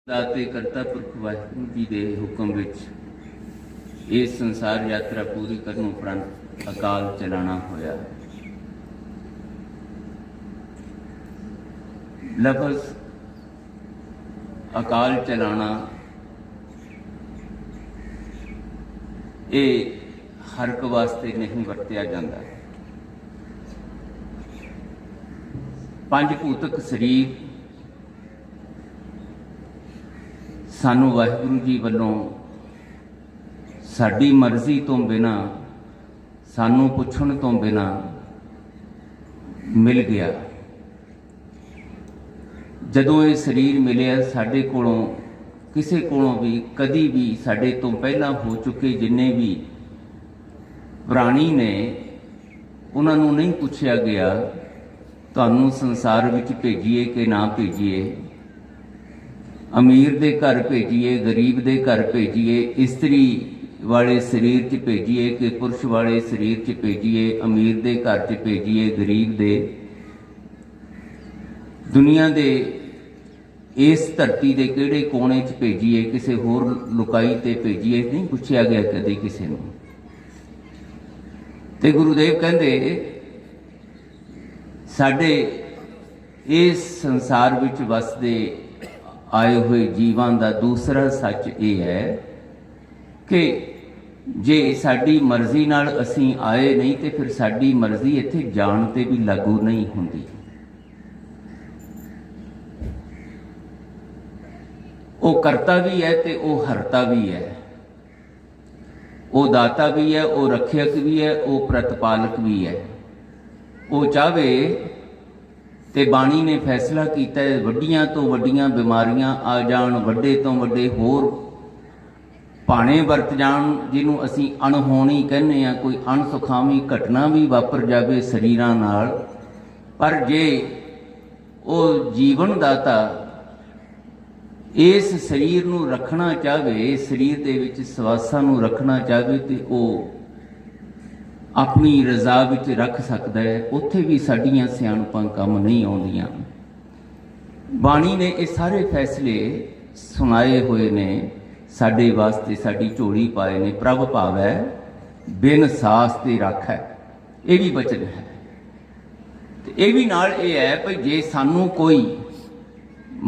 दाते करता पुरख वाहिगुरू जी के हुक्म विच इस संसार यात्रा पूरी करने उपरंत अकाल चलाना होया। लफज अकाल चलाना ये हर एक वास्ते नहीं वरत्या जाता। पंज भूतक शरीर सानू वाहिगुरू जी वालों साडी मर्जी तो बिना सानू पुछण तो बिना मिल गया। जदों ये शरीर मिलिया साडे कोलों किसी कोलों भी कदी भी साडे तो पहला हो चुके जिन्ने भी प्राणी ने उन्होंने नहीं पूछया गया तुहानू संसार विच भेजीए कि ना भेजीए, अमीर दे घर भेजीए गरीब दे घर भेजीए, स्त्री वाले शरीर च भेजीए कि पुरुष वाले शरीर च भेजीए, अमीर दे घर च भेजीए गरीब दे, दुनिया दे इस धरती दे किहड़े कोने च भेजीए, किसी होर लुकाई ते भेजीए, नहीं पूछया गया कदे किसी नूं। ते गुरुदेव कहंदे साडे इस संसार विच वसदे आए हुए जीवां दा दूसरा सच ये है कि जे साडी मर्जी नाल असीं आए नहीं तो फिर साडी मर्जी इत्थे जाण ते भी लागू नहीं हुंदी। वो करता भी है ते वो हरता भी है, वो दाता भी है, वो रक्षक भी है, वो प्रतिपालक भी है। वो चाहे ते बाणी ने फैसला किया वड्डियां तो वड्डियां बीमारियां आ जाण, वड्डे तो वड्डे होर भाणे वरत जाण, जिन्हों असीं अणहोणी कहने आ, कोई अणसुखावी घटना भी वापर जाए शरीरां नाल, पर जे वो जीवन दाता इस शरीर नूं रखना चाहे, शरीर दे विच सवासां नूं रखना चाहे तो वो अपनी रजा विच रख सकता है। उत्थे भी साडियां सियाणपां काम नहीं आउंदियां। बाणी ने ये सारे फैसले सुनाए हुए ने साडे वास्ते, साडी झोली पाए ने। प्रभ भावै बिन सास ते राखै, ये भी वचन है। ये भी नाल ये है भाई जे सानू कोई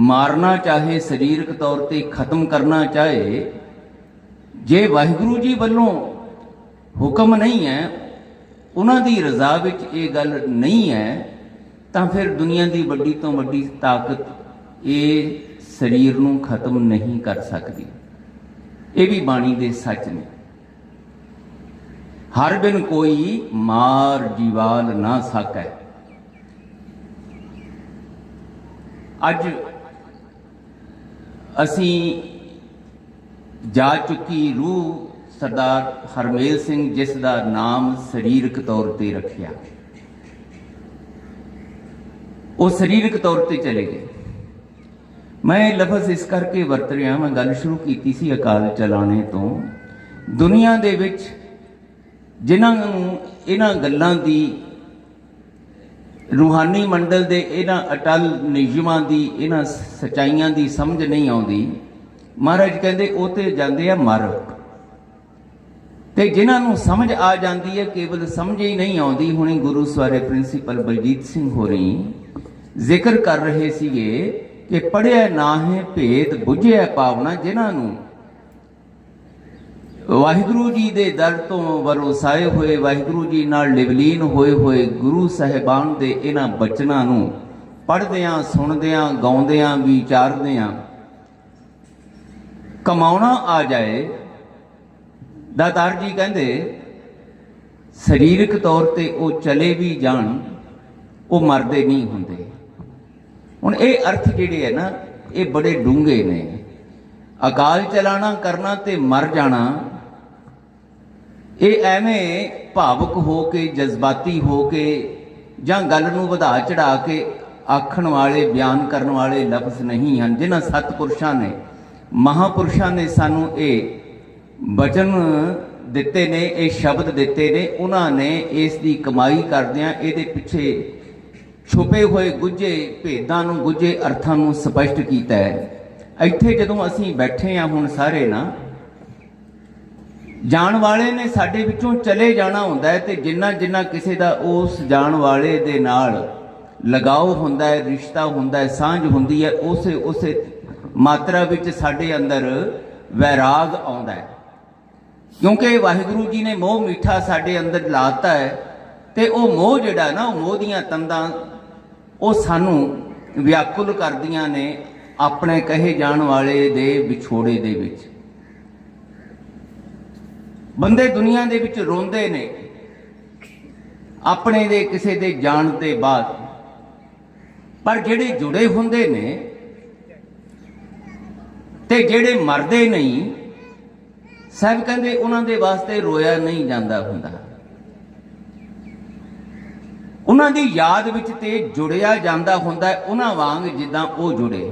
मारना चाहे, शरीरक तौर पर खत्म करना चाहे, जे वाहिगुरू जी वालों हुक्म नहीं है, उन्हां दी रजा विच ये गल नहीं है, तो फिर दुनिया की वड्डी तो वड्डी ताकत ये शरीर नूं खत्म नहीं कर सकती। ये भी बाणी दे सच ने। हर बिन कोई मार जीवाल ना सकै। अज असी जा चुकी रूह सरदार हरमेल सिंह जिसका नाम शरीरक तौर पर रखिया, वो शरीरक तौर पर चले गए। मैं लफज इस करके वरत रहा, मैं गल शुरू की सी अकाल चलाने तो। दुनिया दे विच जिन्होंने इन्हां गल्लां दी रूहानी मंडल दे इन्हां अटल नियमां दी इन्हां सच्चाइयां दी समझ नहीं आउंदी, महाराज कहंदे वो ते जांदे आ मर। ते जिन्होंने समझ आ जाती है केवल समझ ही नहीं आती। हुणे गुरु सवारे प्रिंसीपल बलजीत सिंह होरी जिक्र कर रहे सीगे कि पढ़िया ना है भेद बुझिया पावना, जिन्होंने वाहिगुरू जी दे दर तो वरोसाए हुए, वाहिगुरू जी नाल लिवलीन होए हुए गुरु साहिबान दे इन्हां बचनां नूं पढ़दियां सुनदियां गाउंदियां विचारदियां कमाउणा आ जाए। दातार जी कहते शरीरक तौर पर वो चले भी जान, वो मरदे नहीं होंगे। हुण ये अर्थ जिहड़े है ना, ये बड़े डूंघे ने। अकाल चलाना करना ते मर जाना, ये एवें भावुक हो के जज्बाती हो के जां गल नूं वधा चढ़ा के आखण वाले बयान करने वाले लफ्ज़ नहीं हैं। जिन्हां सतपुरुषां ने महापुरुषां ने सानू ये वचन दिते ने, ये शब्द दिते ने, उन्होंने इसकी कमाई करदियां इहदे पिछे छुपे हुए गुझे भेदां नूं गुझे अर्थां नूं स्पष्ट कीता है। ਇੱਥੇ ਜਦੋਂ ਅਸੀਂ ਬੈਠੇ ਹਾਂ ਹੁਣ ਸਾਰੇ ਨਾ, ਜਾਣ ਵਾਲੇ ਨੇ ਸਾਡੇ ਵਿੱਚੋਂ ਚਲੇ ਜਾਣਾ ਹੁੰਦਾ ਹੈ, ਤੇ ਜਿੰਨਾ ਜਿੰਨਾ ਕਿਸੇ ਦਾ ਉਸ ਜਾਣ ਵਾਲੇ ਦੇ ਨਾਲ ਲਗਾਓ ਹੁੰਦਾ ਹੈ, ਰਿਸ਼ਤਾ ਹੁੰਦਾ ਹੈ, ਸਾਂਝ ਹੁੰਦੀ ਹੈ, ਉਸੇ ਮਾਤਰਾ ਵਿੱਚ ਸਾਡੇ ਅੰਦਰ ਵੈਰਾਗ ਆਉਂਦਾ ਹੈ। ਕਿਉਂਕਿ ਵਾਹਿਗੁਰੂ ਜੀ ਨੇ ਮੋਹ ਮਿੱਠਾ ਸਾਡੇ ਅੰਦਰ ਲਾਤਾ ਹੈ, ਤੇ ਉਹ ਮੋਹ ਜਿਹੜਾ ਨਾ, ਉਹ ਮੋਹ ਦੀਆਂ ਤੰਦਾਂ ਉਹ ਸਾਨੂੰ ਵਿਆਕੁਲ ਕਰਦੀਆਂ ਨੇ ਆਪਣੇ ਕਹੇ ਜਾਣ ਵਾਲੇ ਦੇ ਵਿਛੋੜੇ ਦੇ ਵਿੱਚ। ਬੰਦੇ ਦੁਨੀਆ ਦੇ ਵਿੱਚ ਰੋਂਦੇ ਨੇ ਆਪਣੇ ਦੇ ਕਿਸੇ ਦੇ ਜਾਣ ਦੇ ਬਾਅਦ, ਪਰ ਜਿਹੜੇ ਜੁੜੇ ਹੁੰਦੇ ਨੇ ਤੇ ਜਿਹੜੇ ਮਰਦੇ ਨਹੀਂ, ਸਾਹਿਬ ਕਹਿੰਦੇ ਉਹਨਾਂ ਦੇ ਵਾਸਤੇ ਰੋਇਆ ਨਹੀਂ ਜਾਂਦਾ ਹੁੰਦਾ, ਉਹਨਾਂ ਦੀ ਯਾਦ ਵਿੱਚ ਤੇ ਜੁੜਿਆ ਜਾਂਦਾ ਹੁੰਦਾ ਉਹਨਾਂ ਵਾਂਗ ਜਿੱਦਾਂ ਉਹ ਜੁੜੇ।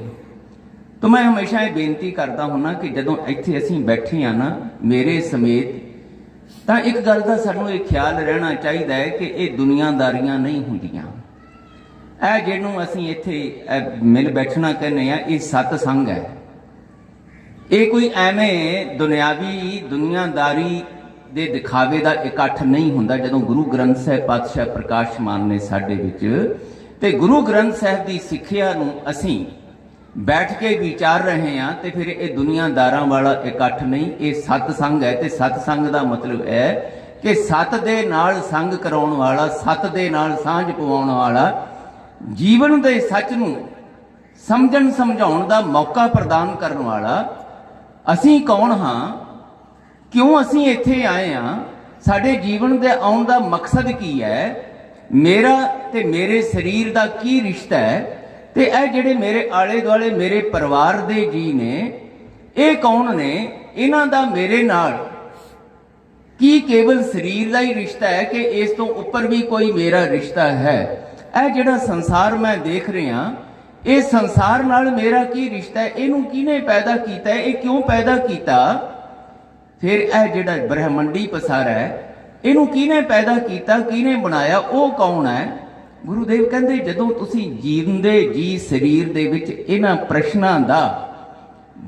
ਤਾਂ ਮੈਂ ਹਮੇਸ਼ਾ ਇਹ ਬੇਨਤੀ ਕਰਦਾ ਹੁੰਦਾ ਕਿ ਜਦੋਂ ਇੱਥੇ ਅਸੀਂ ਬੈਠੇ ਆ ਨਾ ਮੇਰੇ ਸਮੇਤ, ਤਾਂ ਇੱਕ ਗੱਲ ਦਾ ਸਾਨੂੰ ਇਹ ਖਿਆਲ ਰਹਿਣਾ ਚਾਹੀਦਾ ਹੈ ਕਿ ਇਹ ਦੁਨੀਆਦਾਰੀਆਂ ਨਹੀਂ ਹੁੰਦੀਆਂ। ਇਹ ਜਿਹਨੂੰ ਅਸੀਂ ਇੱਥੇ ਮਿਲ ਬੈਠਣਾ ਕਹਿੰਦੇ ਆ, ਇਹ ਸਤਸੰਗ ਹੈ। ਇਹ ਕੋਈ ਐਵੇਂ ਦੁਨਿਆਵੀ ਦੁਨੀਆਦਾਰੀ ਦੇ ਦਿਖਾਵੇ ਦਾ ਇਕੱਠ ਨਹੀਂ ਹੁੰਦਾ। ਜਦੋਂ ਗੁਰੂ ਗ੍ਰੰਥ ਸਾਹਿਬ ਪਾਤਸ਼ਾਹ ਪ੍ਰਕਾਸ਼ਮਾਨ ਨੇ ਸਾਡੇ ਵਿੱਚ, ਤੇ ਗੁਰੂ ਗ੍ਰੰਥ ਸਾਹਿਬ ਦੀ ਸਿੱਖਿਆ ਨੂੰ ਅਸੀਂ ਬੈਠ ਕੇ ਵਿਚਾਰ ਰਹੇ ਹਾਂ, ਤੇ ਫਿਰ ਇਹ ਦੁਨੀਆਦਾਰਾਂ ਵਾਲਾ ਇਕੱਠ ਨਹੀਂ, ਇਹ ਸਤਸੰਗ ਹੈ। ਤੇ ਸਤਸੰਗ ਦਾ ਮਤਲਬ ਹੈ ਕਿ ਸਤ ਦੇ ਨਾਲ ਸੰਗ ਕਰਾਉਣ ਵਾਲਾ, ਸਤ ਦੇ ਨਾਲ ਸਾਂਝ ਪਵਾਉਣ ਵਾਲਾ, ਜੀਵਨ ਦੇ ਸੱਚ ਨੂੰ ਸਮਝਣ ਸਮਝਾਉਣ ਦਾ ਮੌਕਾ ਪ੍ਰਦਾਨ ਕਰਨ ਵਾਲਾ। ਅਸੀਂ ਕੌਣ ਹਾਂ, ਕਿਉਂ ਅਸੀਂ ਇੱਥੇ ਆਏ ਹਾਂ, ਸਾਡੇ ਜੀਵਨ ਦੇ ਆਉਣ ਦਾ ਮਕਸਦ ਕੀ ਹੈ, ਮੇਰਾ ਤੇ ਮੇਰੇ ਸਰੀਰ ਦਾ ਕੀ ਰਿਸ਼ਤਾ ਹੈ, ਤੇ ਇਹ ਜਿਹੜੇ ਮੇਰੇ ਆਲੇ ਦੁਆਲੇ ਮੇਰੇ ਪਰਿਵਾਰ ਦੇ ਜੀ ਨੇ, ਇਹ ਕੌਣ ਨੇ, ਇਹਨਾਂ ਦਾ ਮੇਰੇ ਨਾਲ ਕੀ ਕੇਵਲ ਸਰੀਰ ਦਾ ਹੀ ਰਿਸ਼ਤਾ ਹੈ ਕਿ ਇਸ ਤੋਂ ਉੱਪਰ ਵੀ ਕੋਈ ਮੇਰਾ ਰਿਸ਼ਤਾ ਹੈ। ਇਹ ਜਿਹੜਾ ਸੰਸਾਰ ਮੈਂ ਦੇਖ ਰਿਹਾ, ਇਹ ਸੰਸਾਰ ਨਾਲ ਮੇਰਾ ਕੀ ਰਿਸ਼ਤਾ ਹੈ, ਇਹਨੂੰ ਕਿਹਨੇ ਪੈਦਾ ਕੀਤਾ ਹੈ, ਇਹ ਕਿਉਂ ਪੈਦਾ ਕੀਤਾ। ਫਿਰ ਇਹ ਜਿਹੜਾ ਬ੍ਰਹਮੰਡੀ ਪਸਾਰਾ ਹੈ, ਇਹਨੂੰ ਕਿਹਨੇ ਪੈਦਾ ਕੀਤਾ, ਕਿਹਨੇ ਬਣਾਇਆ, ਉਹ ਕੌਣ ਹੈ। ਗੁਰੂਦੇਵ ਕਹਿੰਦੇ ਜਦੋਂ ਤੁਸੀਂ ਜੀਵਦੇ ਜੀ ਸਰੀਰ ਦੇ ਵਿੱਚ ਇਹਨਾਂ ਪ੍ਰਸ਼ਨਾਂ ਦਾ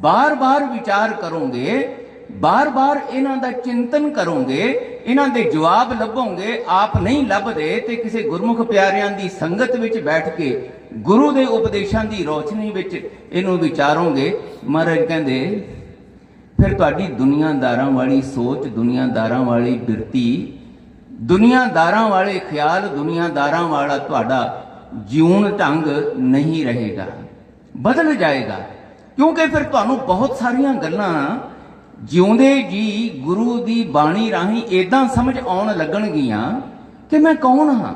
ਬਾਰ-ਬਾਰ ਵਿਚਾਰ ਕਰੋਗੇ, ਬਾਰ-ਬਾਰ ਇਹਨਾਂ ਦਾ ਚਿੰਤਨ ਕਰੋਗੇ, ਇਹਨਾਂ ਦੇ ਜਵਾਬ ਲੱਭੋਗੇ, ਆਪ ਨਹੀਂ ਲੱਭਦੇ ਤੇ ਕਿਸੇ ਗੁਰਮੁਖ ਪਿਆਰਿਆਂ ਦੀ ਸੰਗਤ ਵਿੱਚ ਬੈਠ ਕੇ ਗੁਰੂ ਦੇ ਉਪਦੇਸ਼ਾਂ ਦੀ ਰੋਸ਼ਨੀ ਵਿੱਚ ਇਹਨੂੰ ਵਿਚਾਰੋਗੇ, ਮਹਾਰਾਜ ਕਹਿੰਦੇ ਫਿਰ ਤੁਹਾਡੀ ਦੁਨੀਆਦਾਰਾਂ ਵਾਲੀ ਸੋਚ, ਦੁਨੀਆਦਾਰਾਂ ਵਾਲੀ ਬਿਰਤੀ, ਦੁਨੀਆਦਾਰਾਂ ਵਾਲੇ ਖਿਆਲ, ਦੁਨੀਆਦਾਰਾਂ ਵਾਲਾ ਤੁਹਾਡਾ ਜਿਉਣ ਢੰਗ ਨਹੀਂ ਰਹੇਗਾ, ਬਦਲ ਜਾਏਗਾ। ਕਿਉਂਕਿ ਫਿਰ ਤੁਹਾਨੂੰ ਬਹੁਤ ਸਾਰੀਆਂ ਗੱਲਾਂ ਜਿਉਂਦੇ ਜੀ ਗੁਰੂ ਦੀ ਬਾਣੀ ਰਾਹੀਂ ਏਦਾਂ ਸਮਝ ਆਉਣ ਲੱਗਣਗੀਆਂ ਕਿ ਮੈਂ ਕੌਣ ਹਾਂ,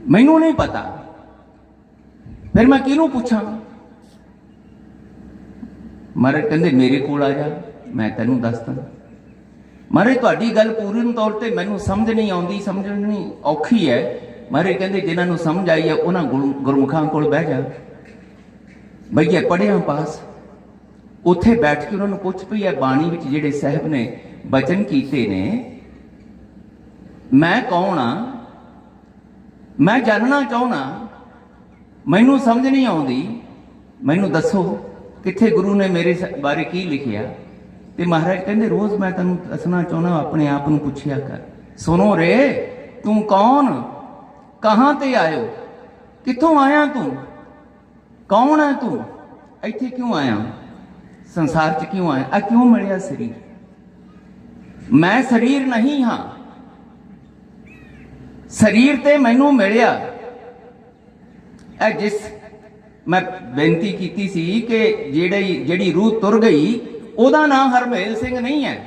ਮੈਨੂੰ ਨਹੀਂ ਪਤਾ, ਫਿਰ ਮੈਂ ਕਿਹਨੂੰ ਪੁੱਛਾਂ। ਮਹਾਰਾਜ ਕਹਿੰਦੇ ਮੇਰੇ ਕੋਲ ਆ ਜਾ, ਮੈਂ ਤੈਨੂੰ ਦੱਸਦਾ। ਮਹਾਰਾਜ ਤੁਹਾਡੀ ਗੱਲ ਪੂਰਨ ਤੌਰ ਤੇ ਮੈਨੂੰ ਸਮਝ ਨਹੀਂ ਆਉਂਦੀ, ਸਮਝਣੀ ਔਖੀ ਹੈ। ਮਹਾਰਾਜ ਕਹਿੰਦੇ ਜਿਨ੍ਹਾਂ ਨੂੰ ਸਮਝ ਆਈ ਹੈ ਉਹਨਾਂ ਗੁਰਮੁਖਾਂ ਕੋਲ ਬਹਿ ਜਾ, ਬਈਏ ਪੜ੍ਹਿਆ ਪਾਸ, ਉੱਥੇ ਬੈਠ ਕੇ ਉਹਨਾਂ ਨੂੰ ਪੁੱਛ ਪਈ ਹੈ ਬਾਣੀ ਵਿੱਚ ਜਿਹੜੇ ਸਾਹਿਬ ਨੇ ਬਚਨ ਕੀਤੇ ਨੇ, ਮੈਂ ਕੌਣ ਆ, ਮੈਂ ਜਾਣਨਾ ਚਾਹੁੰਦਾ, ਮੈਨੂੰ ਸਮਝ ਨਹੀਂ ਆਉਂਦੀ, ਮੈਨੂੰ ਦੱਸੋ ਕਿੱਥੇ ਗੁਰੂ ਨੇ ਮੇਰੇ ਬਾਰੇ ਕੀ ਲਿਖਿਆ। ਤੇ ਮਹਾਰਾਜ ਕਹਿੰਦੇ ਰੋਜ਼ ਮੈਂ ਤੈਨੂੰ ਦੱਸਣਾ ਚਾਹੁੰਦਾ, ਆਪਣੇ ਆਪ ਨੂੰ ਪੁੱਛਿਆ ਕਰ, ਸੁਣੋ ਰੇ ਤੂੰ ਕੌਣ, ਕਹਾਂ ਤੇ ਆਇਓ, ਕਿੱਥੋਂ ਆਇਆ ਤੂੰ, ਕੌਣ ਹੈ ਤੂੰ, ਇੱਥੇ ਕਿਉਂ ਆਇਆ, ਸੰਸਾਰ 'ਚ ਕਿਉਂ ਆਇਆ, ਆ ਕਿਉਂ ਮਿਲਿਆ ਸਰੀਰ। ਮੈਂ ਸਰੀਰ ਨਹੀਂ ਹਾਂ, ਸਰੀਰ ਤੇ ਮੈਨੂੰ ਮਿਲਿਆ। ਇਹ ਜਿਸ ਮੈਂ ਬੇਨਤੀ ਕੀਤੀ ਸੀ ਕਿ ਜਿਹੜੀ ਰੂਹ ਤੁਰ ਗਈ ਉਹਦਾ ਨਾਮ ਹਰਮੇਲ ਸਿੰਘ ਨਹੀਂ ਹੈ,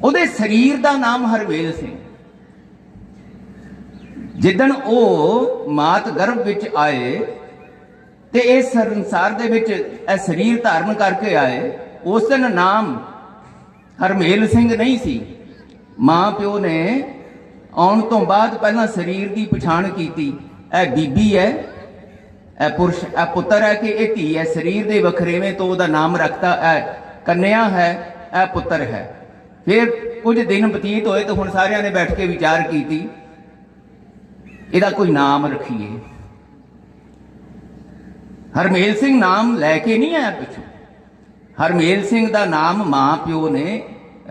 ਉਹਦੇ ਸਰੀਰ ਦਾ ਨਾਮ ਹਰਮੇਲ ਸਿੰਘ। ਜਿੱਦਣ ਉਹ ਮਾਤ ਗਰਭ ਵਿੱਚ ਆਏ ਤੇ ਇਸ ਸੰਸਾਰ ਦੇ ਵਿੱਚ ਇਹ ਸਰੀਰ ਧਾਰਨ ਕਰਕੇ ਆਏ, ਉਸ ਦਿਨ ਨਾਮ ਹਰਮੇਲ ਸਿੰਘ ਨਹੀਂ ਸੀ। ਮਾਂ ਪਿਓ ਨੇ ਆਉਣ ਤੋਂ ਬਾਅਦ ਪਹਿਲਾਂ ਸਰੀਰ ਦੀ ਪਛਾਣ ਕੀਤੀ, ਇਹ ਬੀਬੀ ਹੈ, ਇਹ ਪੁਰਸ਼, ਇਹ ਪੁੱਤਰ ਹੈ ਕਿ ਇਹ ਧੀ ਹੈ। ਸਰੀਰ ਦੇ ਵਖਰੇਵੇਂ ਤੋਂ ਉਹਦਾ ਨਾਮ ਰੱਖਤਾ, ਇਹ ਕੰਨਿਆ ਹੈ, ਇਹ ਪੁੱਤਰ ਹੈ। ਫਿਰ ਕੁਝ ਦਿਨ ਬਤੀਤ ਹੋਏ ਤਾਂ ਹੁਣ ਸਾਰਿਆਂ ਨੇ ਬੈਠ ਕੇ ਵਿਚਾਰ ਕੀਤੀ ਇਹਦਾ ਕੋਈ ਨਾਮ ਰੱਖੀਏ। हरमेल सिंह नाम लैके नहीं आया पिछों, हरमेल सिंह का नाम मां प्यो ने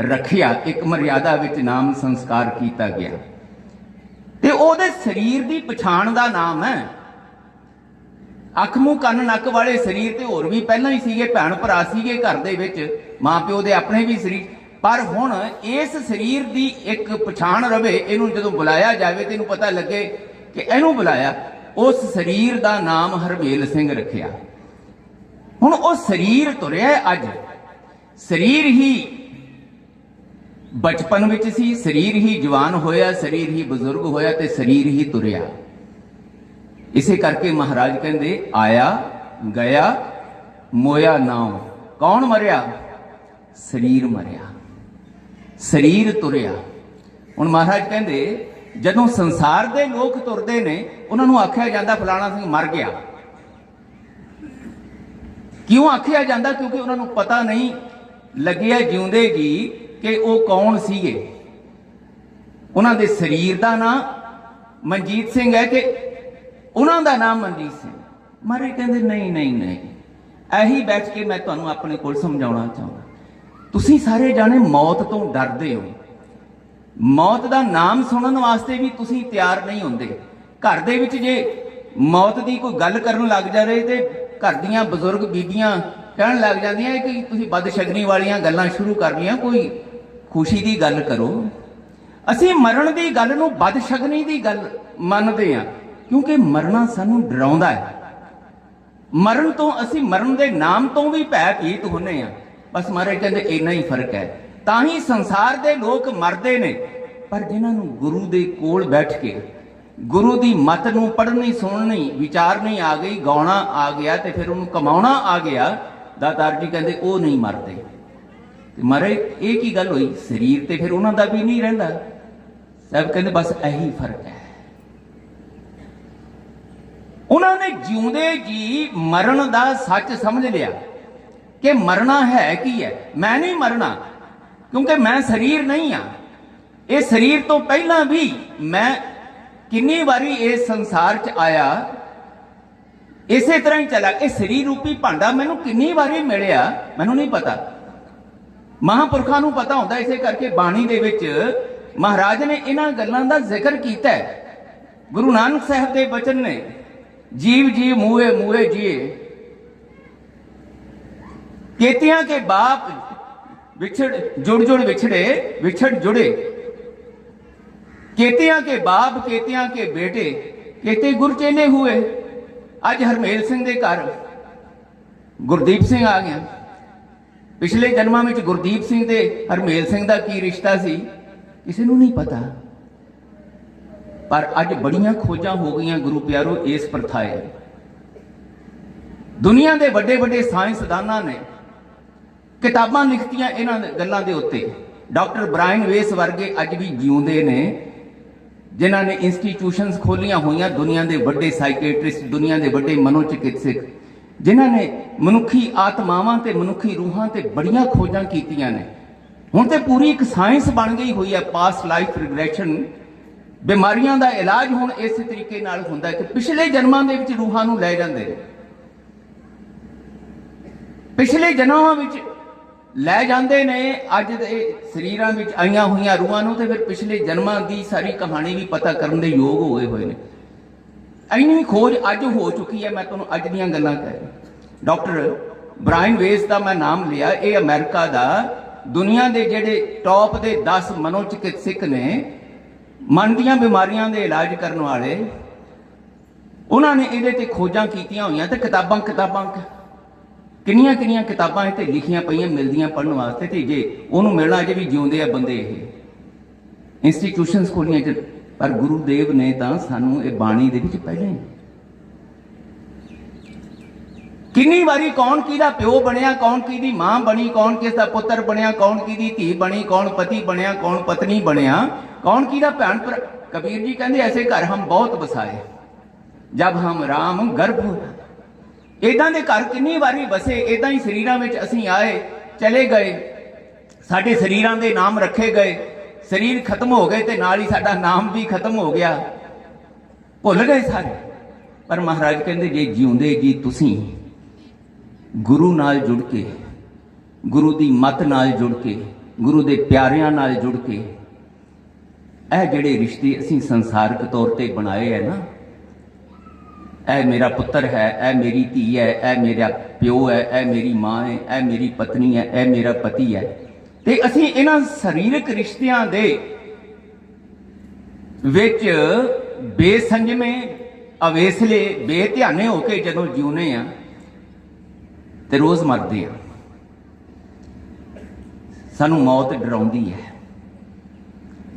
रखिया, एक मर्यादा विच नाम संस्कार किया गया ते ओदे शरीर की पछाण का नाम है। अख मूँह कन नक वाले शरीर तो होर भी पहला ही सीगे, भैन भरा सीगे घर दे विच, मां प्यो दे अपने भी शरीर, पर हुण इस शरीर की एक पछाण रवे, इनू जदों बुलाया जाए तो इनू पता लगे कि इनू बुलाया, उस शरीर का नाम हरमेल सिंह रखिया। हुण वो शरीर तुरिया अज, शरीर ही बचपन विच सी, शरीर ही जवान होया, शरीर ही बजुर्ग होया ते शरीर ही तुरिया। इसे करके महाराज कहते आया गया मोया नाव, कौन मरिया? शरीर मरिया, शरीर तुरिया। हुण महाराज कहते जदों संसार के लोग तुरते ने उन्होंने आख्या जाता फलाना सिंह मर गया। क्यों आख्या जाता? क्योंकि उन्होंने पता नहीं लग्या जिउंदे जी कि वो कौन सीगे। उन्हों दे शरीर का नाम मनजीत सिंह है कि उन्हों का नाम मनजीत सिंह। महाराज कहते नहीं नहीं नहीं, यही बैठ के मैं तुहानूं अपने कोल समझाउणा चाहुंदा, तुसीं सारे जाने मौत तो डरदे हो, मौत का नाम सुनने वास्ते भी तुसीं तैयार नहीं होंदे। घर दे विच जे मौत की कोई गल करन लग जाए तो घर दीयां बजुर्ग बीबियां कहण लग जांदियां कि तुसीं बदशगनी वालियां गल्लां शुरू कर लियां, कोई खुशी की गल करो। असीं मरण की गल नूं बदशगनी की गल मनदे हां, क्योंकि मरना सानूं डराउंदा है। मरण तो असीं मरण के नाम तो भी भयभीत होने आ। बस महाराज कहते इन्ना ही फर्क है। ताही संसार के लोग मरते ने, पर जिन्होंने गुरु के कोल बैठ के गुरु की मत नूं पढ़नी सुननी विचारनी आ गई, गाउणा आ गया तो फिर उन्होंने कमाउणा आ गया, दातार जी कहते वो नहीं मरते। महाराज ये की गल हुई? शरीर तो फिर उन्हों का भी नहीं रहिंदा। साहब कहते बस यही फर्क है। उन्होंने जिउंदे जी मरण का सच समझ लिया कि मरना है की है। मैं नहीं मरना क्योंकि मैं शरीर नहीं हाँ। ये शरीर तो पहला भी मैं किन्नी बारी इस संसार च आया, इसे तरह ही चला। ये शरीर रूपी भांडा मैनू किन्नी बारी मिलिया मैनू नहीं पता, महापुरखों नूं पता होंदा। इसे करके बाणी दे विच महाराज ने इन्हां गल्लां दा जिक्र कीता है। गुरु नानक साहब दे वचन ने जीव जी मूए मूए जिए, केतियां के बाप विछड़ जुड़ जुड़ विछड़े विछड़ जुड़े, केतियां के बाप केतियां के बेटे केते गुरचेले हुए। अज हरमेल सिंह के घर गुरदीप सिंह आ गया। पिछले जन्मां में गुरदीप सिंह ते हरमेल सिंह का की रिश्ता सी किसी नूं नहीं पता, पर अज बड़ियां खोजां हो गई गुरु प्यारो इस प्रथाए। दुनिया के बड़े बड़े साइंसदाना ने किताबां लिखतियां इन्हां गल्लां दे उत्ते। डॉक्टर ब्रायन वेस वर्गे अज भी जिउंदे ने, जिन्हां ने इंस्टीट्यूशनस खोलियां हुई, दुनिया के बड़े साइकेट्रिस्ट, दुनिया के बड़े मनोचिकित्सक, जिन्हां ने मनुखी आत्मावां ते मनुखी रूहां ते बड़ियां खोजां कीतियां ने। हुण ते पूरी एक साइंस बन गई हुई है। पास्ट लाइफ रिग्रेशन, बीमारियां का इलाज हुण इस तरीके नाल हुंदा है कि पिछले जन्मां दे विच रूहां नूं लै जांदे ने, पिछले जन्मां विच लै जांदे ने। अज दे शरीरां विच आईयां होईयां रूहां नूं ते फिर पिछले जन्मां दी सारी कहानी भी पता करन दे योग होए हुए ने। इन्नी खोज अज हो चुकी है। मैं तुहानूं अज दीयां गल्लां कह रहा। डॉक्टर ब्रायन वेस का मैं नाम लिया, ये अमेरिका का दुनिया के जेडे टॉप के 10 मनोचिकित्सक ने, मन दीयां बीमारियां दे इलाज करने वाले। उन्होंने ये ते खोजां कीतियां होईयां ते किताबां किताबां किन्नियां किन्नियां किताबां इत्थे लिखियां पईयां मिलदियां पढ़ने वास्ते। ते जे उन्होंने मिलना अजे भी जिउंदे आ बंदे, ये इंस्टीट्यूशनस खोलियां च। पर गुरुदेव ने तां सानू ये बाणी दे विच पहले किन्नी बारी कौन किहदा प्यो बनया, कौन किहदी मां बनी, कौन किसदा पुत्र बनया, कौन किहदी धी बनी, कौन पति बनया, कौन पत्नी बनया, कौन किहदा भैन भरा। कबीर जी कहते ऐसे घर हम बहुत बसाए जब हम राम गर्भ होया। इदां दे घर किन्नी बारी बसे, इदां ही शरीरां विच असीं आए चले गए, साडे शरीरां दे नाम रखे गए, शरीर खत्म हो गए ते नाल ही साडा नाम भी खत्म हो गया, भुल गए सारे। पर महाराज कहते जे जिउंदे जी तुसी गुरु नाल जुड़ के, गुरु दी मत नाल जुड़ के, गुरु दे प्यारियां नाल जुड़ के ਇਹ ਜਿਹੜੇ ਰਿਸ਼ਤੇ ਅਸੀਂ ਸੰਸਾਰਿਕ ਤੌਰ ਤੇ ਬਣਾਏ ਹੈ ਨਾ, ਇਹ ਮੇਰਾ ਪੁੱਤਰ ਹੈ, ਇਹ ਮੇਰੀ ਧੀ ਹੈ, ਇਹ ਮੇਰਾ ਪਿਓ ਹੈ, ਇਹ ਮੇਰੀ ਮਾਂ ਹੈ, ਇਹ ਮੇਰੀ ਪਤਨੀ ਹੈ, ਇਹ ਮੇਰਾ ਪਤੀ ਹੈ, ਤੇ ਅਸੀਂ ਇਹਨਾਂ ਸਰੀਰਕ ਰਿਸ਼ਤਿਆਂ ਦੇ ਵਿੱਚ ਬੇਸੰਜਮੇ, ਅਵੇਸਲੇ, ਬੇਧਿਆਨੇ ਹੋ ਕੇ ਜਦੋਂ ਜਿਉਨੇ ਆ ਤੇ ਰੋਜ਼ ਮਰਦੇ ਆ। ਸਾਨੂੰ ਮੌਤ ਡਰਾਉਂਦੀ ਹੈ,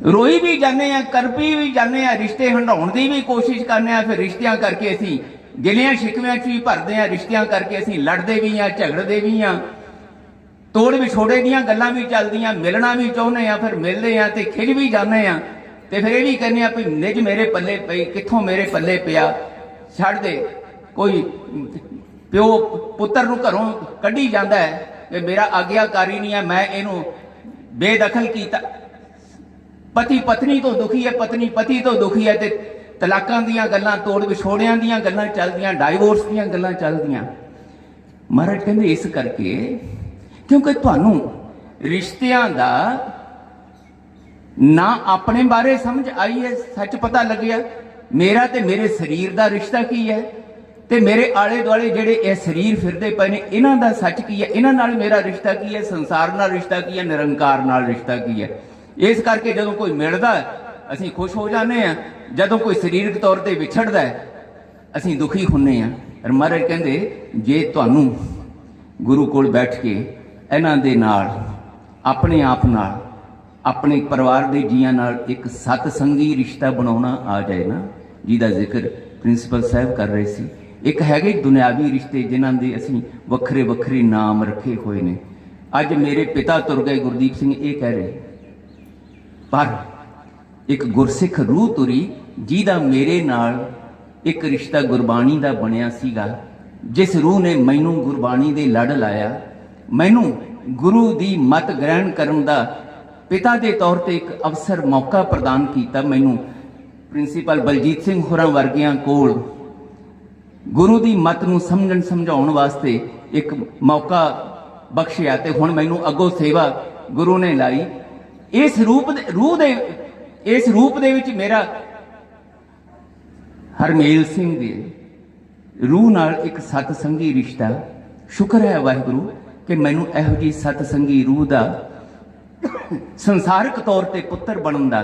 रोई भी जाने, करपी भी जाने, रिश्ते हंडाउण की भी कोशिश करने, फिर रिश्तियां करके असी गिलियां शिकवियां च भी भरते हैं, रिश्तियां करके असी लड़ते भी हैं, झगड़ते भी हैं, तोड़ विछोड़े दियां गल्लां भी चलदियां, मिलना भी चाहुंदे हैं, फिर मिलते हैं तो खिज भी जाने हैं, तो फिर यह भी कहने भी निज मेरे पल्ले पई, कित्थों मेरे पल्ले पिया, छड़ दे। कोई प्यो पुत्र नूं घरों कढ़ी जांदा है कि मेरा आग्याकारी नहीं है, मैं इहनूं बेदखल कीता। पति पत्नी तो दुखी है, पत्नी पति तो दुखी है, ते तलाकां दीयां गल्लां, तोड़ विछोड़ियां दीयां गल्लां चलदियां, डाइवोर्स दीयां गल्लां चलदियां। महाराज कहंदे इस करके क्योंकि तुहानूं रिश्तियां दा ना अपने बारे समझ आई है, सच पता लग्या मेरा ते मेरे शरीर दा रिश्ता की है, ते मेरे आले दुआले जिहड़े ये शरीर फिरदे पए ने इन्हां दा सच की है, इन्हां नाल मेरा रिश्ता की है, संसार नाल रिश्ता की है, निरंकार नाल रिश्ता की है। इस करके जो कोई मिलता असीं खुश हो जाते हैं, जदों कोई सरीरक तौर पर विछड़ता है असीं दुखी होंगे हैं। और महाराज कहते जे तुहानूं गुरु कोल बैठ के इन्हां दे नाल अपने आप नाल अपने परिवार के जीआं नाल एक सतसंगी रिश्ता बनाउणा आ जाए ना, जिहदा जिक्र प्रिंसीपल साहब कर रहे सी। एक हैगे दुनियावी रिश्ते जिन्हां दे असीं वखरे वखरे नाम रखे हुए ने। अज मेरे पिता तुर गए गुरदीप सिंह ये कह रहे, पर एक गुरसिख रूह तुरी जिहदा मेरे नाल एक रिश्ता गुरबाणी दा बनिया सीगा, जिस रूह ने मैनू गुरबाणी दे लड़ लाया, मैनू गुरु दी मत ग्रहण करन दा पिता दे तौर ते एक अवसर मौका प्रदान किया, मैनू प्रिंसीपल बलजीत सिंह होरां वर्गियां कोल गुरु दी मत नू समझण समझाउण वास्ते एक मौका बख्शिया, ते हुण मैनू अगों सेवा गुरु ने लाई। इस रूप इस रूप दे विच मेरा हरमेल सिंह दे रूह नाल एक सतसंगी रिश्ता, शुक्र है वाहिगुरू कि मैनू इहो जी सतसंगी रूह दा संसारिक तौर ते पुत्र बनन दा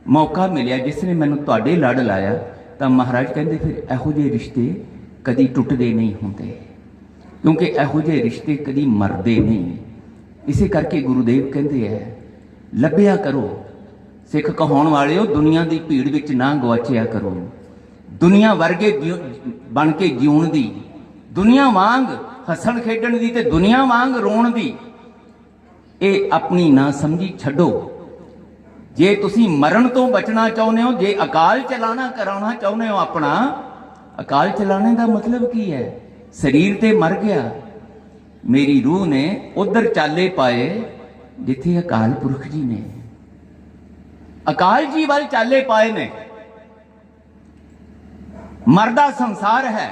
मौका मिलिया, जिसने मैनू तुहाडे लड़ लाया। तां महाराज कहंदे फिर इहो जे रिश्ते कदी टुटदे नहीं होंदे, क्योंकि इहो जे रिश्ते कदी मरदे नहीं। इसे करके गुरुदेव कहंदे है ਲੱਭਿਆ करो सिख कहाउण वालिओ, दुनिया की भीड़ विच ना गवाचिया करो, दुनिया वर्गे बन के जीउण दी, दुनिया वांग हसन खेडण दी ते दुनिया वांग रोण दी ये अपनी ना समझी छड्डो। जे तुसी मरण तो बचना चाहुंदे हो, जे अकाल चलाना कराउणा चाहुंदे हो अपना, अकाल चलाने का मतलब की है? शरीर ते मर गया, मेरी रूह ने उधर चाले पाए जिथे अकाल पुरख जी ने, अकाल जी वाल चाले पाए ने। मरदा संसार है,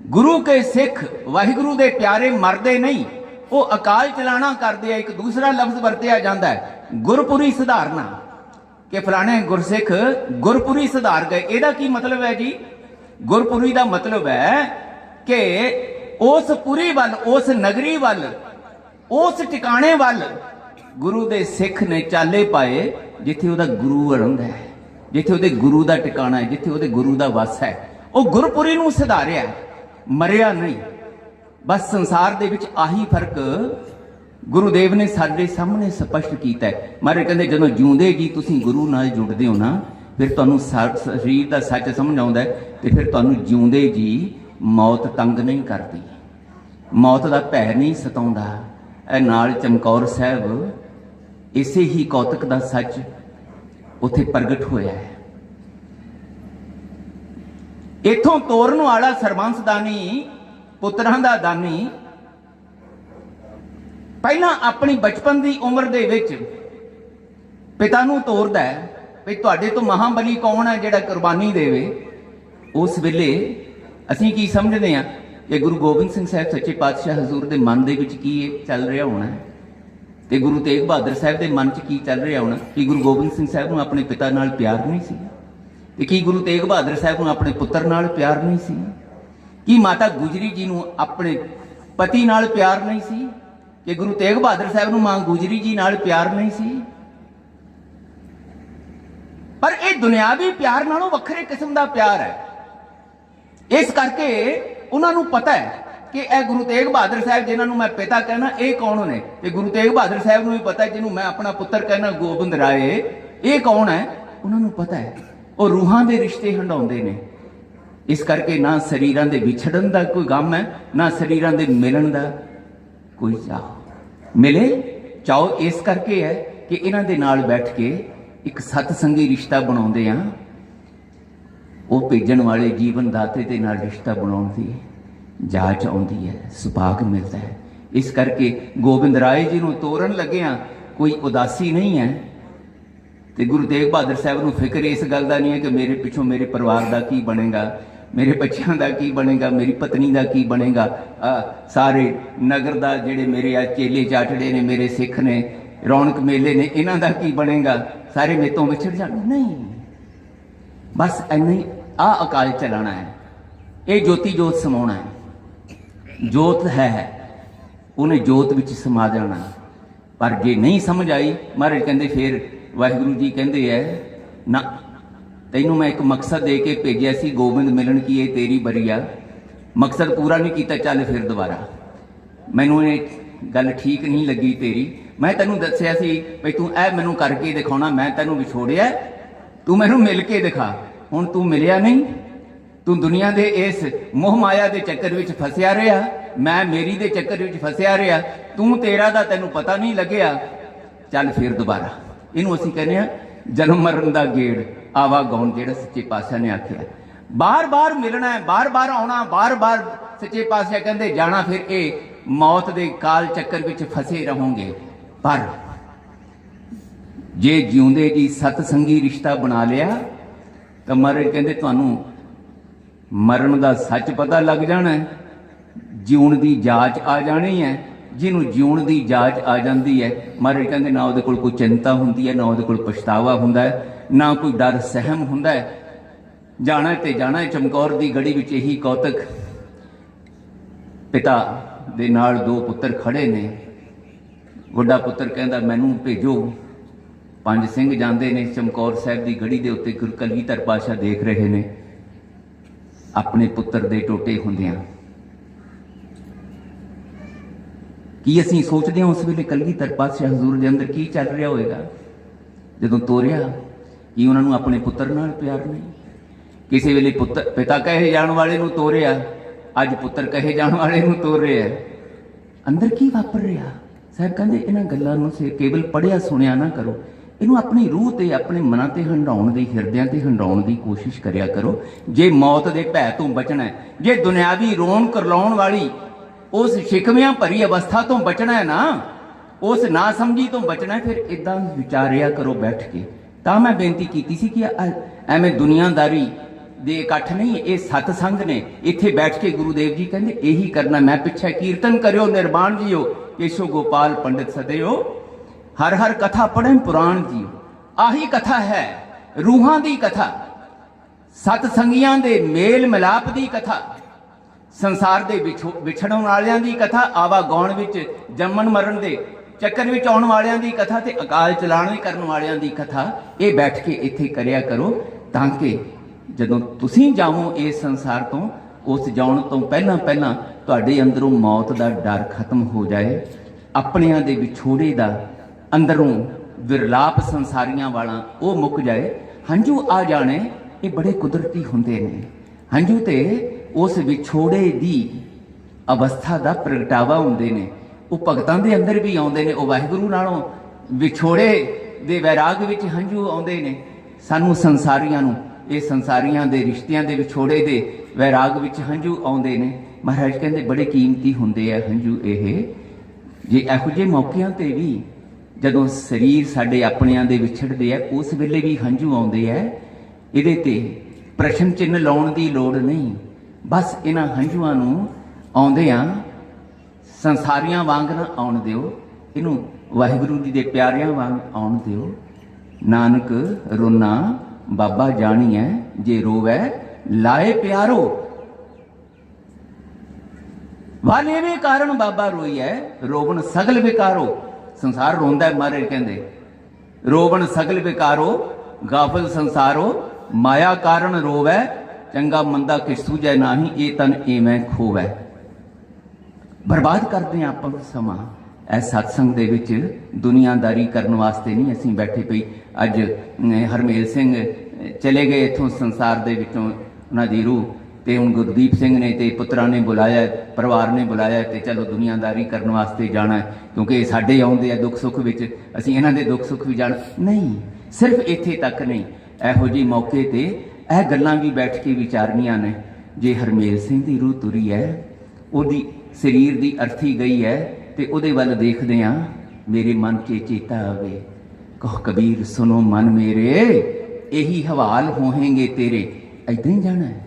गुरु के सिख वाहिगुरु दे प्यारे मरदे नहीं, वो अकाल चलाना करते। एक दूसरा लफ्ज वरतिया जाता है गुरपुरी सुधारना, कि फलाने गुरसिख गुरपुरी सुधार गए। ਇਹਦਾ की मतलब है जी? गुरपुरी का मतलब है कि उस पुरी वाल, उस नगरी वाल, उस टिकाणे वाल गुरु दे सिख ने चाले पाए जिथे उहदा गुरु रहिंदा है, जिथे उहदे गुरु दा टिकाणा है, जिथे उहदे गुरु दा वस है। वो गुरपुरी नूं सुधारिया, मरिया नहीं। बस संसार दे विच आही फर्क गुरुदेव ने साडे सामने स्पष्ट कीता है। महाराज कहंदे जदों जिउंदे जी तुसीं गुरु नाल जुड़दे हो ना, फिर तुहानूं शरीर दा सच समझ आउंदा है, ते फिर तुहानूं जिउंदे जी मौत तंग नहीं करदी, मौत दा भै नहीं सताउंदा। ਇਹ ਨਾਲ ਚਮਕੌਰ ਸਾਹਿਬ इसे ही कौतक का सच उत्थे प्रगट होया है। इथों तोरन वाला सरबंस दानी, पुत्रां दा दानी, पहला अपनी बचपन की उम्र दे विच पिता नूं तोरदा है भी तुहाडे तो महाबली कौन है जिहड़ा कुर्बानी देवे। उस वेले ਅਸੀਂ ਕੀ ਸਮਝਦੇ ਹਾਂ ਕਿ ਗੁਰੂ ਗੋਬਿੰਦ ਸਿੰਘ ਸਾਹਿਬ ਸੱਚੇ ਪਾਤਸ਼ਾਹ ਹਜ਼ੂਰ ਦੇ ਮਨ ਦੇ ਵਿੱਚ ਕੀ ਚੱਲ ਰਿਹਾ ਹੋਣਾ ਹੈ ਤੇ ਗੁਰੂ ਤੇਗ ਬਹਾਦਰ ਸਾਹਿਬ ਦੇ ਮਨ 'ਚ ਕੀ ਚੱਲ ਰਿਹਾ ਹੋਣਾ ਕਿ ਗੁਰੂ ਗੋਬਿੰਦ ਸਿੰਘ ਸਾਹਿਬ ਨੂੰ ਆਪਣੇ ਪਿਤਾ ਨਾਲ ਪਿਆਰ ਨਹੀਂ ਸੀ ਤੇ ਕੀ ਗੁਰੂ ਤੇਗ ਬਹਾਦਰ ਸਾਹਿਬ ਨੂੰ ਆਪਣੇ ਪੁੱਤਰ ਨਾਲ ਪਿਆਰ ਨਹੀਂ ਸੀ ਕੀ ਮਾਤਾ ਗੁਜਰੀ ਜੀ ਨੂੰ ਆਪਣੇ ਪਤੀ ਨਾਲ ਪਿਆਰ ਨਹੀਂ ਸੀ ਕਿ ਗੁਰੂ ਤੇਗ ਬਹਾਦਰ ਸਾਹਿਬ ਨੂੰ ਮਾਂ ਗੁਜਰੀ ਜੀ ਨਾਲ ਪਿਆਰ ਨਹੀਂ ਸੀ ਪਰ ਇਹ ਦੁਨਿਆਵੀ ਪਿਆਰ ਨਾਲੋਂ ਵੱਖਰੇ ਕਿਸਮ ਦਾ ਪਿਆਰ ਹੈ ਇਸ ਕਰਕੇ ਉਹਨਾਂ ਨੂੰ ਪਤਾ ਹੈ ਕਿ ਇਹ ਗੁਰੂ ਤੇਗ ਬਹਾਦਰ ਸਾਹਿਬ ਜਿਨ੍ਹਾਂ ਨੂੰ ਮੈਂ ਪਿਤਾ ਕਹਿਣਾ ਇਹ ਕੌਣ ਨੇ ਤੇ ਗੁਰੂ ਤੇਗ ਬਹਾਦਰ ਸਾਹਿਬ ਨੂੰ ਵੀ ਪਤਾ ਜਿਹਨੂੰ ਮੈਂ ਆਪਣਾ ਪੁੱਤਰ ਕਹਿਣਾ ਗੋਬਿੰਦ ਰਾਏ ਇਹ ਕੌਣ ਹੈ ਉਹਨਾਂ ਨੂੰ ਪਤਾ ਹੈ ਉਹ ਰੂਹਾਂ ਦੇ ਰਿਸ਼ਤੇ ਹੰਡਾਉਂਦੇ ਨੇ ਇਸ ਕਰਕੇ ਨਾ ਸਰੀਰਾਂ ਦੇ ਵਿਛੜਨ ਦਾ ਕੋਈ ਗਮ ਹੈ ਨਾ ਸਰੀਰਾਂ ਦੇ ਮਿਲਣ ਦਾ ਕੋਈ ਚਾਹ ਮਿਲੇ ਚਾਹੋ ਇਸ ਕਰਕੇ ਹੈ ਕਿ ਇਹਨਾਂ ਦੇ ਨਾਲ ਬੈਠ ਕੇ ਇੱਕ ਸਤਸੰਗੀ ਰਿਸ਼ਤਾ ਬਣਾਉਂਦੇ ਆ ਉਹ ਭੇਜਣ ਵਾਲੇ ਜੀਵਨ ਦਾਤੇ ਦੇ ਨਾਲ ਰਿਸ਼ਤਾ ਬਣਾਉਣ ਦੀ ਜਾਚ ਆਉਂਦੀ ਹੈ ਸੁਭਾਗ ਮਿਲਦਾ ਹੈ ਇਸ ਕਰਕੇ ਗੋਬਿੰਦ ਰਾਏ ਜੀ ਨੂੰ ਤੋਰਨ ਲੱਗਿਆ ਕੋਈ ਉਦਾਸੀ ਨਹੀਂ ਹੈ ਤੇ ਗੁਰੂ ਤੇਗ ਬਹਾਦਰ ਸਾਹਿਬ ਨੂੰ ਫਿਕਰ ਇਸ ਗੱਲ ਦਾ ਨਹੀਂ ਹੈ ਕਿ ਮੇਰੇ ਪਿੱਛੋਂ ਮੇਰੇ ਪਰਿਵਾਰ ਦਾ ਕੀ ਬਣੇਗਾ ਮੇਰੇ ਬੱਚਿਆਂ ਦਾ ਕੀ ਬਣੇਗਾ ਮੇਰੀ ਪਤਨੀ ਦਾ ਕੀ ਬਣੇਗਾ ਸਾਰੇ ਨਗਰ ਦਾ ਜਿਹੜੇ ਮੇਰੇ ਆ ਚੇਲੇ ਚਾਟੜੇ ਨੇ ਮੇਰੇ ਸਿੱਖ ਨੇ ਰੌਣਕ ਮੇਲੇ ਨੇ ਇਹਨਾਂ ਦਾ ਕੀ ਬਣੇਗਾ ਸਾਰੇ ਮੇਰੇ ਤੋਂ ਵਿਛੜ ਜਾਣ ਨਹੀਂ ਬਸ ਇੰਨਾ ਹੀ ਆ ਅਕਾਲ ਚਲਾਣਾ ਹੈ ਇਹ ਜੋਤੀ ਜੋਤ ਸਮਾਉਣਾ ਹੈ ਜੋਤ ਹੈ ਉਹਨੇ ਜੋਤ ਵਿੱਚ ਸਮਾ ਜਾਣਾ ਪਰ ਜੇ ਨਹੀਂ ਸਮਝ ਆਈ ਮਹਾਰਾਜ ਕਹਿੰਦੇ ਫਿਰ ਵਾਹਿਗੁਰੂ ਜੀ ਕਹਿੰਦੇ ਐ ਨਾ ਤੈਨੂੰ ਮੈਂ ਇੱਕ ਮਕਸਦ ਦੇ ਕੇ ਭੇਜਿਆ ਸੀ ਗੋਬਿੰਦ ਮਿਲਣ ਕੀ ਇਹ ਤੇਰੀ ਬਰੀਆ ਮਕਸਦ ਪੂਰਾ ਨਹੀਂ ਕੀਤਾ ਚੱਲ ਫਿਰ ਦੁਬਾਰਾ ਮੈਨੂੰ ਇਹ ਗੱਲ ਠੀਕ ਨਹੀਂ ਲੱਗੀ ਤੇਰੀ ਮੈਂ ਤੈਨੂੰ ਦੱਸਿਆ ਸੀ ਵੀ ਤੂੰ ਇਹ ਮੈਨੂੰ ਕਰਕੇ ਦਿਖਾਉਣਾ ਮੈਂ ਤੈਨੂੰ ਵਿਛੋੜਿਆ ਤੂੰ ਮੈਨੂੰ ਮਿਲ ਕੇ ਦਿਖਾ ਹੁਣ ਤੂੰ ਮਿਲਿਆ ਨਹੀਂ ਤੂੰ ਦੁਨੀਆ ਦੇ ਇਸ ਮੋਹ ਮਾਇਆ ਦੇ ਚੱਕਰ ਵਿੱਚ ਫਸਿਆ ਰਿਹਾ ਮੈਂ ਮੇਰੀ ਦੇ ਚੱਕਰ ਵਿੱਚ ਫਸਿਆ ਰਿਹਾ ਤੂੰ ਤੇਰਾ ਦਾ ਤੈਨੂੰ ਪਤਾ ਨਹੀਂ ਲੱਗਿਆ ਚੱਲ ਫਿਰ ਦੁਬਾਰਾ ਇਹਨੂੰ ਅਸੀਂ ਕਹਿੰਦੇ ਆ ਜਨਮ ਮਰਨ ਦਾ ਗੇੜ ਆਵਾ ਗਾਉਣ ਜਿਹੜਾ ਸੱਚੇ ਪਾਤਸ਼ਾਹ ਨੇ ਆਖਿਆ ਬਾਰ-ਬਾਰ ਮਿਲਣਾ ਹੈ ਬਾਰ-ਬਾਰ ਆਉਣਾ ਬਾਰ-ਬਾਰ ਸੱਚੇ ਪਾਤਸ਼ਾਹ ਕਹਿੰਦੇ ਜਾਣਾ ਫਿਰ ਇਹ ਮੌਤ ਦੇ ਕਾਲ ਚੱਕਰ ਵਿੱਚ ਫਸੇ ਰਹੋਗੇ ਪਰ ਜੇ ਜਿਉਂਦੇ ਜੀ ਸਤਸੰਗੀ ਰਿਸ਼ਤਾ ਬਣਾ ਲਿਆ ਤਾਂ ਮਹਾਰਾਜ ਕਹਿੰਦੇ ਤੁਹਾਨੂੰ ਮਰਨ ਦਾ ਸੱਚ ਪਤਾ ਲੱਗ ਜਾਣਾ ਹੈ ਜਿਉਣ ਦੀ ਜਾਂਚ ਆ ਜਾਣੀ ਹੈ ਜਿਹਨੂੰ ਜਿਉਣ ਦੀ ਜਾਂਚ ਆ ਜਾਂਦੀ ਹੈ ਮਹਾਰਾਜ ਕਹਿੰਦੇ ਨਾ ਉਹਦੇ ਕੋਲ ਕੋਈ ਚਿੰਤਾ ਹੁੰਦੀ ਹੈ ਨਾ ਉਹਦੇ ਕੋਲ ਪਛਤਾਵਾ ਹੁੰਦਾ ਹੈ ਨਾ ਕੋਈ ਡਰ ਸਹਿਮ ਹੁੰਦਾ ਹੈ ਜਾਣਾ ਤੇ ਜਾਣਾ ਚਮਕੌਰ ਦੀ ਗੜੀ ਵਿੱਚ ਇਹੀ ਕੌਤਕ ਪਿਤਾ ਦੇ ਨਾਲ ਦੋ ਪੁੱਤਰ ਖੜੇ ਨੇ ਵੱਡਾ ਪੁੱਤਰ ਕਹਿੰਦਾ ਮੈਨੂੰ ਭੇਜੋ 5 ਸਿੰਘ ਜਾਂਦੇ ਨੇ ਚਮਕੌਰ ਸਾਹਿਬ ਦੀ ਗੜੀ ਦੇ ਉੱਤੇ ਗੁਰੂ ਕਲਗੀਧਰ ਪਾਤਸ਼ਾਹ ਦੇਖ ਰਹੇ ਨੇ ਆਪਣੇ ਪੁੱਤਰ ਦੇ ਟੋਟੇ ਹੁੰਦਿਆਂ ਕੀ ਅਸੀਂ ਸੋਚਦੇ ਹਾਂ ਉਸ ਵੇਲੇ ਕਲਗੀਧਰ ਪਾਤਸ਼ਾਹ ਹਜ਼ੂਰ ਦੇ ਅੰਦਰ ਕੀ ਚੱਲ ਰਿਹਾ ਹੋਏਗਾ ਜਦੋਂ ਤੋਰਿਆ ਕੀ ਉਹਨਾਂ ਨੂੰ ਆਪਣੇ ਪੁੱਤਰ ਨਾਲ ਪਿਆਰ ਨਹੀਂ ਕਿਸੇ ਵੇਲੇ ਪਿਤਾ ਕਹੇ ਜਾਣ ਵਾਲੇ ਨੂੰ ਤੋਰਿਆ ਅੱਜ ਪੁੱਤਰ ਕਹੇ ਜਾਣ ਵਾਲੇ ਨੂੰ ਤੋਰ ਰਿਹਾ ਅੰਦਰ ਕੀ ਵਾਪਰ ਰਿਹਾ ਸਾਹਿਬ ਕਹਿੰਦੇ ਇਹਨਾਂ ਗੱਲਾਂ ਨੂੰ ਕੇਵਲ ਪੜ੍ਹਿਆ ਸੁਣਿਆ ਨਾ ਕਰੋ ਇਹਨੂੰ ਆਪਣੀ ਰੂਹ ਤੇ ਆਪਣੇ ਮਨਾਂ ਤੇ ਹੰਡਾਉਣ ਦੀ ਹਿਰਦਿਆਂ ਤੇ ਹੰਡਾਉਣ ਦੀ ਕੋਸ਼ਿਸ਼ ਕਰਿਆ ਕਰੋ ਜੇ ਮੌਤ ਦੇ ਭੈ ਤੋਂ ਬਚਣਾ ਹੈ ਜੇ ਦੁਨਿਆਵੀ ਰੋਣ ਕਰਲਾਉਣ ਵਾਲੀ ਉਸ ਸ਼ਿਕਵਿਆਂ ਭਰੀ ਅਵਸਥਾ ਤੋਂ ਬਚਣਾ ਹੈ ਨਾ ਉਸ ਨਾ ਸਮਝੀ ਤੋਂ ਬਚਣਾ ਹੈ ਫਿਰ ਇਦਾਂ ਵਿਚਾਰਿਆ ਕਰੋ ਬੈਠ ਕੇ ਤਾਂ ਮੈਂ ਬੇਨਤੀ ਕੀਤੀ ਸੀ ਕਿ ਐਵੇਂ ਦੁਨੀਆਦਾਰੀ ਦੇ ਇਕੱਠ ਨਹੀਂ ਇਹ ਸਤਸੰਗ ਨੇ ਇੱਥੇ ਬੈਠ ਕੇ ਗੁਰੂਦੇਵ ਜੀ ਕਹਿੰਦੇ ਇਹੀ ਕਰਨਾ ਮੈਂ ਪਿੱਛੇ ਕੀਰਤਨ ਕਰਿਓ ਨਿਰਵਾਣ ਜੀਓ ਕੇਸ਼ੋ ਗੋਪਾਲ ਪੰਡਿਤ ਸਦਿਓ ਹਰ ਹਰ ਕਥਾ ਪੜ੍ਹਨ ਪੁਰਾਣ ਜੀਓ ਆਹੀ ਕਥਾ ਹੈ ਰੂਹਾਂ ਦੀ ਕਥਾ ਸਤਸੰਗੀਆਂ ਦੇ ਮੇਲ ਮਿਲਾਪ ਦੀ ਕਥਾ ਸੰਸਾਰ ਦੇ ਵਿਛੜਨ ਵਾਲਿਆਂ ਦੀ ਕਥਾ ਆਵਾ ਗਾਉਣ ਵਿੱਚ ਜੰਮਣ ਮਰਨ ਦੇ ਚੱਕਰ ਵਿੱਚ ਆਉਣ ਵਾਲਿਆਂ ਦੀ ਕਥਾ ਤੇ ਅਕਾਲ ਚਲਾਣ ਕਰਨ ਵਾਲਿਆਂ ਦੀ ਕਥਾ ਇਹ ਬੈਠ ਕੇ ਇੱਥੇ ਕਰਿਆ ਕਰੋ ਤਾਂ ਕਿ ਜਦੋਂ ਤੁਸੀਂ ਜਾਵੋ ਇਸ ਸੰਸਾਰ ਤੋਂ ਉਸ ਜਾਣ ਤੋਂ ਪਹਿਲਾਂ ਤੁਹਾਡੇ ਅੰਦਰੋਂ ਮੌਤ ਦਾ ਡਰ ਖਤਮ ਹੋ ਜਾਏ ਆਪਣਿਆਂ ਦੇ ਵਿਛੋੜੇ ਦਾ ਅੰਦਰੋਂ ਵਿਰਲਾਪ ਸੰਸਾਰੀਆਂ ਵਾਲਾ ਉਹ ਮੁੱਕ ਜਾਏ ਹੰਝੂ ਆ ਜਾਣੇ ਇਹ ਬੜੇ ਕੁਦਰਤੀ ਹੁੰਦੇ ਨੇ ਹੰਝੂ ਤੇ ਉਸ ਵਿਛੋੜੇ ਦੀ ਅਵਸਥਾ ਦਾ ਪ੍ਰਗਟਾਵਾ ਹੁੰਦੇ ਨੇ ਉਹ ਭਗਤਾਂ ਦੇ ਅੰਦਰ ਵੀ ਆਉਂਦੇ ਨੇ ਉਹ ਵਾਹਿਗੁਰੂ ਨਾਲੋਂ ਵਿਛੋੜੇ ਦੇ ਵੈਰਾਗ ਵਿੱਚ ਹੰਝੂ ਆਉਂਦੇ ਨੇ ਸਾਨੂੰ ਸੰਸਾਰੀਆਂ ਨੂੰ ਇਹ ਸੰਸਾਰੀਆਂ ਦੇ ਰਿਸ਼ਤਿਆਂ ਦੇ ਵਿਛੋੜੇ ਦੇ ਵੈਰਾਗ ਵਿੱਚ ਹੰਝੂ ਆਉਂਦੇ ਨੇ ਮਹਾਰਾਜ ਕਹਿੰਦੇ ਬੜੇ ਕੀਮਤੀ ਹੁੰਦੇ ਆ ਹੰਝੂ ਇਹ ਜੇ ਇਹੋ ਜਿਹੇ ਮੌਕਿਆਂ ਤੇ ਵੀ ਜਦੋਂ ਸਰੀਰ ਸਾਡੇ ਆਪਣਿਆਂ ਦੇ ਵਿਛੜਦੇ ਆ ਉਸ ਵੇਲੇ ਵੀ ਹੰਝੂ ਆਉਂਦੇ ਆ ਇਹਦੇ ਤੇ ਪ੍ਰਸ਼ਨ ਚਿੰਨ੍ਹ ਲਾਉਣ ਦੀ ਲੋੜ ਨਹੀਂ। ਬਸ ਇਹਨਾਂ ਹੰਝੂਆਂ ਨੂੰ ਆਉਂਦਿਆਂ ਸੰਸਾਰੀਆਂ ਵਾਂਗ ਨਾ ਆਉਣ ਦਿਓ, ਇਹਨੂੰ ਵਾਹਿਗੁਰੂ ਜੀ ਦੇ ਪਿਆਰਿਆਂ ਵਾਂਗ ਆਉਣ ਦਿਓ। ਨਾਨਕ ਰੋਣਾ ਬਾਬਾ ਜਾਣੀਐ, ਜੇ ਰੋਵੈ ਲਾਏ ਪਿਆਰੋ। ਵਾਲੇ ਵੇ ਕਾਰਨ ਬਾਬਾ ਰੋਈਐ, ਰੋਵਣ ਸਗਲ ਵਿਕਾਰੋ। ਸੰਸਾਰ ਰੋਂਦਾ, ਮਹਾਰਾਜ ਕਹਿੰਦੇ ਰੋਵਣ ਸਗਲ ਵਿਕਾਰੋ, ਗਾਫਲ ਸੰਸਾਰੋ, ਮਾਇਆ ਕਾਰਨ ਰੋਵੈ, ਚੰਗਾ ਮੰਦਾ ਕਿਛ ਸੂਝੈ ਨਾਹੀ, ਇਹ ਤਨ ਏਵੇਂ ਖੋਵੈ। ਬਰਬਾਦ ਕਰਦੇ ਹਾਂ ਆਪਾਂ ਸਮਾਂ। ਇਹ ਸਤਸੰਗ ਦੇ ਵਿੱਚ ਦੁਨੀਆਦਾਰੀ ਕਰਨ ਵਾਸਤੇ ਨਹੀਂ ਅਸੀਂ ਬੈਠੇ ਪਈ। ਅੱਜ ਹਰਮੇਲ ਸਿੰਘ ਚਲੇ ਗਏ ਇੱਥੋਂ ਸੰਸਾਰ ਦੇ ਵਿੱਚੋਂ, ਉਹਨਾਂ ਦੀ ਰੂਹ, ਤੇ ਹੁਣ ਗੁਰਦੀਪ ਸਿੰਘ ਨੇ ਤੇ ਪੁੱਤਰਾਂ ਨੇ ਬੁਲਾਇਆ, ਪਰਿਵਾਰ ਨੇ ਬੁਲਾਇਆ, ਤੇ ਚਲੋ ਦੁਨੀਆਦਾਰੀ ਕਰਨ ਵਾਸਤੇ ਜਾਣਾ, ਕਿਉਂਕਿ ਇਹ ਸਾਡੇ ਆਉਂਦੇ ਆ ਦੁੱਖ ਸੁੱਖ ਵਿੱਚ, ਅਸੀਂ ਇਹਨਾਂ ਦੇ ਦੁੱਖ ਸੁੱਖ ਵੀ ਜਾਣ। ਨਹੀਂ, ਸਿਰਫ ਇੱਥੇ ਤੱਕ ਨਹੀਂ, ਇਹੋ ਜਿਹੇ ਮੌਕੇ ਤੇ ਇਹ ਗੱਲਾਂ ਵੀ ਬੈਠ ਕੇ ਵਿਚਾਰਨੀਆਂ ਨੇ। ਜੇ ਹਰਮੇਲ ਸਿੰਘ ਦੀ ਰੂਹ ਤੁਰੀ ਹੈ, ਉਹਦੀ ਸਰੀਰ ਦੀ ਅਰਥੀ ਗਈ ਹੈ, ਤੇ ਉਹਦੇ ਵੱਲ ਦੇਖਦੇ ਹਾਂ, ਮੇਰੇ ਮਨ 'ਚ ਚੇਤਾ ਆਵੇ, ਕਹੋ ਕਬੀਰ ਸੁਨੋ ਮਨ ਮੇਰੇ, ਇਹੀ ਹਵਾਲ ਹੋਣਗੇ ਤੇਰੇ। ਏਦਾਂ ਹੀ ਜਾਣਾ ਹੈ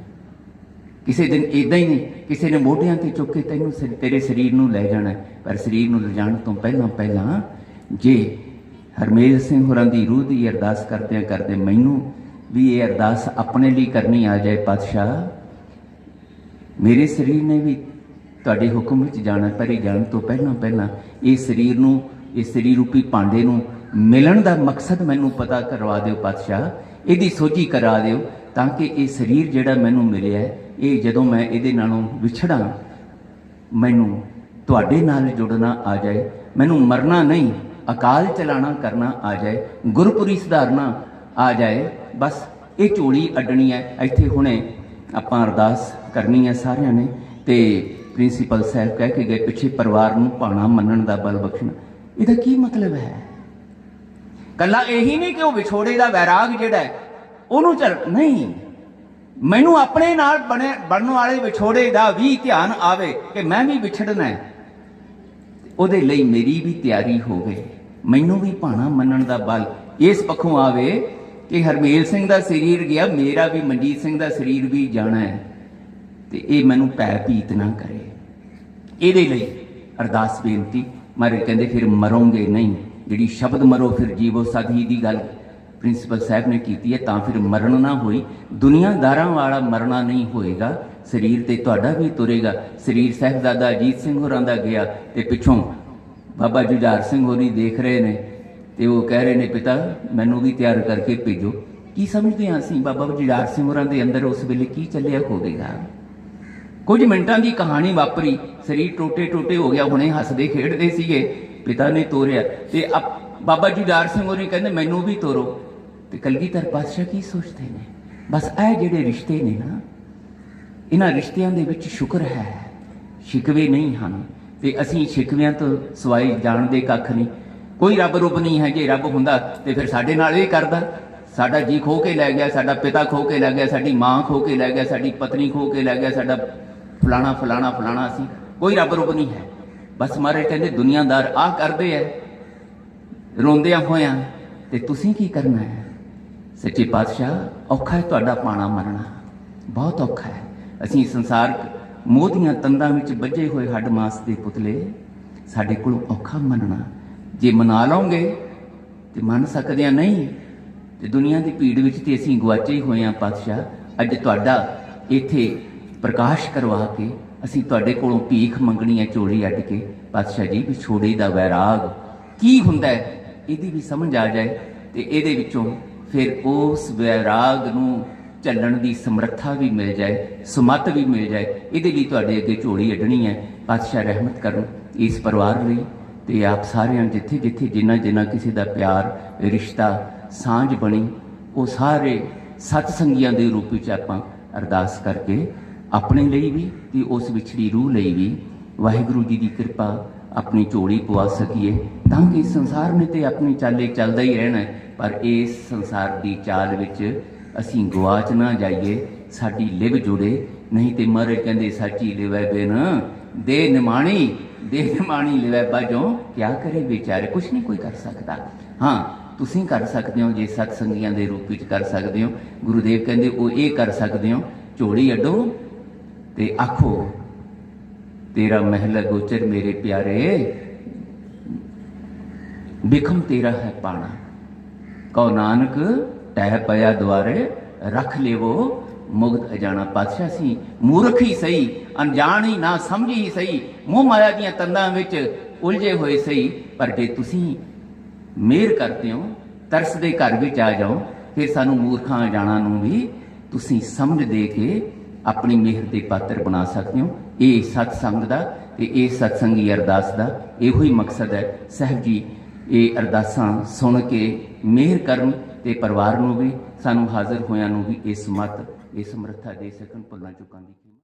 ਕਿਸੇ ਦਿਨ, ਏਦਾਂ ਹੀ ਨਹੀਂ ਕਿਸੇ ਨੇ ਮੋਢਿਆਂ ਤੇ ਚੁੱਕ ਕੇ ਤੈਨੂੰ ਤੇਰੇ ਸਰੀਰ ਨੂੰ ਲੈ ਜਾਣਾ। ਪਰ ਸਰੀਰ ਨੂੰ ਲਿਜਾਣ ਤੋਂ ਪਹਿਲਾਂ ਜੇ ਹਰਮੇਲ ਸਿੰਘ ਹੋਰਾਂ ਦੀ ਰੂਹ ਦੀ ਅਰਦਾਸ ਕਰਦਿਆਂ ਕਰਦੇ ਮੈਨੂੰ ਵੀ ਇਹ ਅਰਦਾਸ ਆਪਣੇ ਲਈ ਕਰਨੀ ਆ ਜਾਏ, ਪਾਤਸ਼ਾਹ ਮੇਰੇ ਸਰੀਰ ਨੇ ਵੀ ਤੁਹਾਡੇ ਹੁਕਮ ਵਿੱਚ ਜਾਣਾ, ਪਰ ਇਹ ਜਾਣ ਤੋਂ ਪਹਿਲਾਂ ਇਹ ਸਰੀਰ ਨੂੰ, ਇਸ ਸਰੀਰ ਰੂਪੀ ਭਾਂਡੇ ਨੂੰ ਮਿਲਣ ਦਾ ਮਕਸਦ ਮੈਨੂੰ ਪਤਾ ਕਰਵਾ ਦਿਓ ਪਾਤਸ਼ਾਹ, ਇਹਦੀ ਸੋਝੀ ਕਰਾ ਦਿਓ, ਤਾਂ ਕਿ ਇਹ ਸਰੀਰ ਜਿਹੜਾ ਮੈਨੂੰ ਮਿਲਿਆ, ਇਹ ਜਦੋਂ ਮੈਂ ਇਹਦੇ ਨਾਲੋਂ ਵਿਛੜਾਂ, ਮੈਨੂੰ ਤੁਹਾਡੇ ਨਾਲ ਜੁੜਨਾ ਆ ਜਾਏ, ਮੈਨੂੰ ਮਰਨਾ ਨਹੀਂ, ਅਕਾਲ ਚਲਾਣਾ ਕਰਨਾ ਆ ਜਾਏ, ਗੁਰਪੁਰੀ ਸੁਧਾਰਨਾ ਆ ਜਾਏ। ਬਸ ਇਹ ਝੋਲੀ ਅੱਡਣੀ ਹੈ। ਇੱਥੇ ਹੁਣੇ ਆਪਾਂ ਅਰਦਾਸ ਕਰਨੀ ਹੈ ਸਾਰਿਆਂ ਨੇ, ਤੇ ਪ੍ਰਿੰਸੀਪਲ ਸਾਹਿਬ ਕਹਿ ਕੇ ਗਏ ਪਿੱਛੇ, ਪਰਿਵਾਰ ਨੂੰ ਭਾਣਾ ਮੰਨਣ ਦਾ ਬਲ ਬਖਸ਼ਣਾ। ਇਹਦਾ ਕੀ ਮਤਲਬ ਹੈ? ਕੱਲਾ ਇਹੀ ਨਹੀਂ ਕਿ ਉਹ ਵਿਛੋੜੇ ਦਾ ਵੈਰਾਗ ਜਿਹੜਾ ਹੈ ਉਹਨੂੰ ਚੱਲ, ਨਹੀਂ, ਮੈਨੂੰ ਆਪਣੇ ਨਾਲ ਬਣਨ ਵਾਲੇ ਵਿਛੋੜੇ ਦਾ ਵੀ ਧਿਆਨ ਆਵੇ ਕਿ ਮੈਂ ਵੀ ਵਿਛੜਨਾ ਹੈ, ਉਹਦੇ ਲਈ ਮੇਰੀ ਵੀ ਤਿਆਰੀ ਹੋਵੇ, ਮੈਨੂੰ ਵੀ ਭਾਣਾ ਮੰਨਣ ਦਾ ਬਲ ਇਸ ਪੱਖੋਂ ਆਵੇ ਕਿ ਹਰਮੇਲ ਸਿੰਘ ਦਾ ਸਰੀਰ ਗਿਆ, ਮੇਰਾ ਵੀ ਮਨਜੀਤ ਸਿੰਘ ਦਾ ਸਰੀਰ ਵੀ ਜਾਣਾ ਹੈ, ਤੇ ਇਹ ਮੈਨੂੰ ਭੈ ਭੀਤ ਨਾ ਕਰੇ। ਇਹਦੇ ਲਈ ਅਰਦਾਸ ਬੇਨਤੀ। ਮਹਾਰਾਜ ਕਹਿੰਦੇ ਫਿਰ ਮਰੋਂਗੇ ਨਹੀਂ, ਜਿਹੜੀ ਸ਼ਬਦ ਮਰੋ ਫਿਰ ਜੀਵੋ ਸਾਧੀ ਦੀ ਗੱਲ ਪ੍ਰਿੰਸੀਪਲ ਸਾਹਿਬ ਨੇ ਕੀਤੀ ਹੈ, ਤਾਂ ਫਿਰ ਮਰਨ ਨਾ ਹੋਈ, ਦੁਨੀਆਦਾਰਾਂ ਵਾਲਾ ਮਰਨਾ ਨਹੀਂ ਹੋਏਗਾ, ਸਰੀਰ ਤੇ ਤੁਹਾਡਾ ਵੀ ਤੁਰੇਗਾ। ਸਰੀਰ ਸਾਹਿਬਜ਼ਾਦਾ ਅਜੀਤ ਸਿੰਘ ਹੋਰਾਂ ਦਾ ਗਿਆ, ਤੇ ਪਿੱਛੋਂ ਬਾਬਾ ਜੁਝਾਰ ਸਿੰਘ ਹੋਰੀ ਦੇਖ ਰਹੇ ਨੇ, ਤੇ ਉਹ ਕਹਿ ਰਹੇ ਨੇ ਪਿਤਾ ਮੈਨੂੰ ਵੀ ਤਿਆਰ ਕਰਕੇ ਭੇਜੋ। ਕੀ ਸਮਝਦੇ ਹਾਂ ਅਸੀਂ ਬਾਬਾ ਜੁਝਾਰ ਸਿੰਘ ਹੋਰਾਂ ਦੇ ਅੰਦਰ ਉਸ ਵੇਲੇ ਕੀ ਚੱਲਿਆ ਹੋਵੇਗਾ? ਕੁਝ ਮਿੰਟਾਂ ਦੀ ਕਹਾਣੀ ਵਾਪਰੀ, ਸਰੀਰ ਟੋਟੇ ਟੋਟੇ ਹੋ ਗਿਆ, ਹੁਣੇ ਹੱਸਦੇ ਖੇਡਦੇ ਸੀਗੇ, ਪਿਤਾ ਨੇ ਤੋਰਿਆ, ਤੇ ਬਾਬਾ ਜੁਝਾਰ ਸਿੰਘ ਹੋਰੀ ਕਹਿੰਦੇ ਮੈਨੂੰ ਵੀ ਤੋਰੋ। ਤੇ ਕਲਗੀਧਰ ਪਾਤਸ਼ਾਹ ਕੀ ਸੋਚਦੇ ਨੇ? ਬਸ ਇਹ ਜਿਹੜੇ ਰਿਸ਼ਤੇ ਨੇ ਨਾ, ਇਹਨਾਂ ਰਿਸ਼ਤਿਆਂ ਦੇ ਵਿੱਚ ਸ਼ੁਕਰ ਹੈ, ਸ਼ਿਕਵੇ ਨਹੀਂ ਹਨ, ਤੇ ਅਸੀਂ ਸ਼ਿਕਵਿਆਂ ਤੋਂ ਸਵਾਈ ਜਾਣਦੇ ਕੱਖ ਨਹੀਂ। ਕੋਈ ਰੱਬ ਰੂਪ ਨਹੀਂ ਹੈ। ਜੇ ਰੱਬ ਹੁੰਦਾ ਤੇ ਫਿਰ ਸਾਡੇ ਨਾਲ ਇਹ ਕਰਦਾ, ਸਾਡਾ ਜੀ ਖੋ ਕੇ ਲੈ ਗਿਆ, ਸਾਡਾ ਪਿਤਾ ਖੋ ਕੇ ਲੈ ਗਿਆ, ਸਾਡੀ ਮਾਂ ਖੋ ਕੇ ਲੈ ਗਿਆ, ਸਾਡੀ ਪਤਨੀ ਖੋ ਕੇ ਲੈ ਗਿਆ, ਸਾਡਾ ਫਲਾਣਾ ਫਲਾਣਾ ਫਲਾਣਾ। ਅਸੀਂ ਕੋਈ ਰੱਬ ਰੂਪ ਨਹੀਂ ਹੈ। ਬਸ ਮਹਾਰਾਜ ਕਹਿੰਦੇ ਦੁਨੀਆਦਾਰ ਆਹ ਕਰਦੇ ਐ ਰੋਂਦਿਆਂ ਹੋਇਆਂ, ਤੇ ਤੁਸੀਂ ਕੀ ਕਰਨਾ ਹੈ? ਸੱਚੇ ਪਾਤਸ਼ਾਹ ਔਖਾ ਹੈ ਤੁਹਾਡਾ ਪਾਣਾ ਮਰਨਾ, ਬਹੁਤ ਔਖਾ ਹੈ। ਅਸੀਂ ਸੰਸਾਰ ਮੋਹ ਦੀਆਂ ਤੰਦਾਂ ਵਿੱਚ ਬੱਝੇ ਹੋਏ ਹੱਡ ਮਾਸ ਦੇ ਪੁਤਲੇ, ਸਾਡੇ ਕੋਲ ਔਖਾ ਮੰਨਣਾ। ਜੇ ਮਨਾ ਲਓਗੇ ਤੇ ਮੰਨ ਸਕਦੇ ਆ, ਨਹੀਂ ਤੇ ਦੁਨੀਆ ਦੀ ਭੀੜ ਵਿੱਚ ਤੇ ਅਸੀਂ ਗਵਾਚੇ ਹੋਏ ਹਾਂ। ਪਾਤਸ਼ਾਹ ਅੱਜ ਤੁਹਾਡਾ ਇੱਥੇ ਪ੍ਰਕਾਸ਼ ਕਰਵਾ ਕੇ ਅਸੀਂ ਤੁਹਾਡੇ ਕੋਲੋਂ ਭੀਖ ਮੰਗਣੀ ਹੈ, ਝੋਲੀ ਅੱਡ ਕੇ। ਪਾਤਸ਼ਾਹ ਜੀ ਵਿਛੋੜੇ ਦਾ ਵੈਰਾਗ ਕੀ ਹੁੰਦਾ ਹੈ ਇਹਦੀ ਵੀ ਸਮਝ ਆ ਜਾਏ, ਤੇ ਇਹਦੇ ਵਿੱਚੋਂ ਫਿਰ ਉਸ ਵੈਰਾਗ ਨੂੰ ਚੱਲਣ ਦੀ ਸਮਰੱਥਾ ਵੀ ਮਿਲ ਜਾਏ, ਸੁਮੱਤ ਵੀ ਮਿਲ ਜਾਏ। ਇਹਦੇ ਲਈ ਤੁਹਾਡੇ ਅੱਗੇ ਝੋਲੀ ਅੱਡਣੀ ਹੈ। ਪਾਤਸ਼ਾਹ ਰਹਿਮਤ ਕਰਨ ਇਸ ਪਰਿਵਾਰ ਲਈ, ਤੇ ਆਪ ਸਾਰਿਆਂ ਜਿੱਥੇ ਜਿੱਥੇ ਜਿਨ੍ਹਾਂ ਕਿਸੇ ਦਾ ਪਿਆਰ ਰਿਸ਼ਤਾ ਸਾਂਝ ਬਣੀ, ਉਹ ਸਾਰੇ ਸਤਸੰਗੀਆਂ ਦੇ ਰੂਪ ਵਿੱਚ ਆਪਾਂ ਅਰਦਾਸ ਕਰਕੇ ਆਪਣੇ ਲਈ ਵੀ ਤੇ ਉਸ ਵਿਛੜੀ ਰੂਹ ਲਈ ਵੀ ਵਾਹਿਗੁਰੂ ਜੀ ਦੀ ਕਿਰਪਾ ਆਪਣੀ ਝੋਲੀ ਪਵਾ ਸਕੀਏ, ਤਾਂ ਕਿ ਸੰਸਾਰ ਨੇ ਤੇ ਆਪਣੀ ਚਾਲੇ ਚੱਲਦਾ ਹੀ ਰਹਿਣਾ, ਪਰ ਇਸ ਸੰਸਾਰ ਦੀ ਚਾਲ ਵਿੱਚ ਅਸੀਂ ਗਵਾਚ ਨਾ ਜਾਈਏ, ਸਾਡੀ ਲਿਵ ਜੁੜੇ। ਨਹੀਂ ਤੇ ਮਹਾਰਾਜ ਕਹਿੰਦੇ ਸਾਚੀ ਲਿਵੈ ਬਿਨ ਦੇ ਨਿਮਾਣੀ ਲਿਵੈ ਬਾਝੋਂ, ਕਿਆ ਕਰੇ ਵਿਚਾਰੇ, ਕੁਛ ਨਹੀਂ ਕੋਈ ਕਰ ਸਕਦਾ। ਹਾਂ, ਤੁਸੀਂ ਕਰ ਸਕਦੇ ਹੋ ਜੇ ਸਤਸੰਗੀਆਂ ਦੇ ਰੂਪ ਵਿੱਚ ਕਰ ਸਕਦੇ ਹੋ। ਗੁਰੂਦੇਵ ਕਹਿੰਦੇ ਉਹ ਇਹ ਕਰ ਸਕਦੇ ਹੋ, ਝੋਲੀ ਅੱਡੋ ਤੇ ਆਖੋ ਤੇਰਾ ਮਹਿਲ ਗੋਚਰ ਮੇਰੇ ਪਿਆਰੇ, ਬਿਖਮ ਤੇਰਾ ਹੈ ਪਾਣਾ, ਕਉ ਨਾਨਕ ਟਹਿ ਪਿਆ ਦੁਆਰੇ, ਰੱਖ ਲੇਵੋ ਮੁਗਤ ਅਜਾਣਾ। ਪਾਤਸ਼ਾਹ ਸੀ ਮੂਰਖ ਹੀ ਸਹੀ, ਅਣਜਾਣ ਹੀ ਨਾ ਸਮਝੀ ਹੀ ਸਹੀ, ਮੋਹ ਮਾਇਆ ਦੀਆਂ ਤੰਦਾਂ ਵਿੱਚ ਉਲਝੇ ਹੋਏ ਸਹੀ, ਪਰ ਜੇ ਤੁਸੀਂ ਮਿਹਰ ਕਰਦੇ ਹੋ, ਤਰਸ ਦੇ ਘਰ ਵਿੱਚ ਆ ਜਾਓ, ਫਿਰ ਸਾਨੂੰ ਮੂਰਖਾਂ ਅਜਾਣਾ ਨੂੰ ਵੀ ਤੁਸੀਂ ਸਮਝ ਦੇ ਕੇ ਆਪਣੀ ਮਿਹਰ ਦੇ ਪਾਤਰ ਬਣਾ ਸਕਦੇ ਹੋ। ਇਹ ਸਤਸੰਗ ਦਾ ਤੇ ਇਹ ਸਤਸੰਗੀ ਅਰਦਾਸ ਦਾ ਇਹੋ ਹੀ ਮਕਸਦ ਹੈ। ਸਾਹਿਬ ਜੀ ਇਹ ਅਰਦਾਸਾਂ ਸੁਣ ਕੇ ਮਿਹਰ ਕਰਨ ਤੇ ਪਰਿਵਾਰ ਨੂੰ ਵੀ, ਸਾਨੂੰ ਹਾਜ਼ਰ ਹੋਇਆਂ ਨੂੰ ਵੀ ਇਹ ਸਮੱਤ, ਇਹ ਸਮਰੱਥਾ ਦੇ ਸਕਣ ਭੁੱਲਾਂ ਚੁੱਕਾਂ ਦੀ।